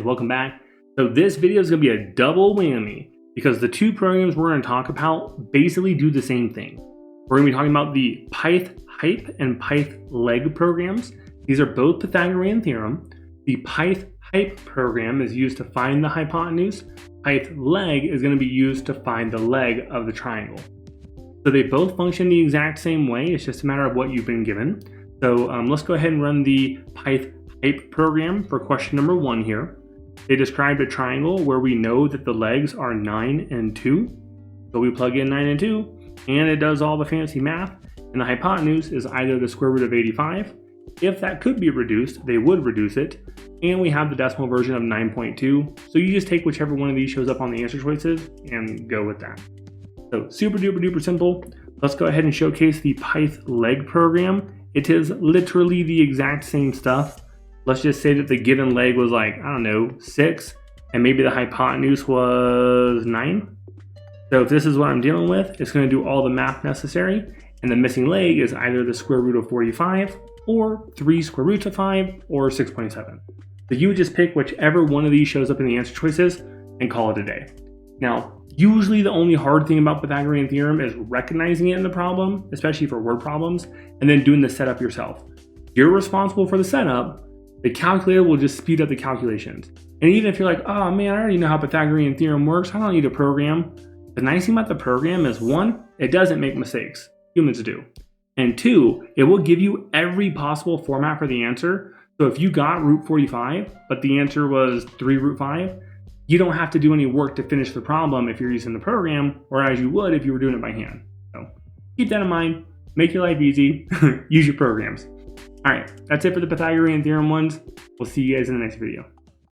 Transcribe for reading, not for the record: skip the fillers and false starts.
welcome back. So this video is going to be a double whammy because the two programs we're going to talk about basically do the same thing. We're going to be talking about the Pythhyp and Pythleg programs. These are both Pythagorean theorem. The Pythhyp program is used to find the hypotenuse. Pythleg is going to be used to find the leg of the triangle. So they both function the exact same way. It's just a matter of what you've been given. So let's go ahead and run the Pythhyp program for question number 1 here. They described a triangle where we know that the legs are 9 and 2. So we plug in 9 and 2, and it does all the fancy math. And the hypotenuse is either the square root of 85. If that could be reduced, they would reduce it. And we have the decimal version of 9.2. So you just take whichever one of these shows up on the answer choices and go with that. So super duper duper simple. Let's go ahead and showcase the Pythleg program. It is literally the exact same stuff. Let's just say that the given leg was like, I don't know, 6, and maybe the hypotenuse was 9. So if this is what I'm dealing with, it's going to do all the math necessary, and the missing leg is either the square root of 45, or 3 square roots of 5, or 6.7. So you would just pick whichever one of these shows up in the answer choices and call it a day. Now, usually the only hard thing about Pythagorean theorem is recognizing it in the problem, especially for word problems, and then doing the setup yourself. You're responsible for the setup. The calculator will just speed up the calculations. And even if you're like, oh man, I already know how Pythagorean theorem works, I don't need a program. The nice thing about the program is 1, it doesn't make mistakes. Humans do. And 2, it will give you every possible format for the answer. So if you got root 45, but the answer was 3 root 5, you don't have to do any work to finish the problem if you're using the program, or as you would if you were doing it by hand. So keep that in mind, make your life easy, use your programs. All right, that's it for the Pythagorean theorem ones. We'll see you guys in the next video.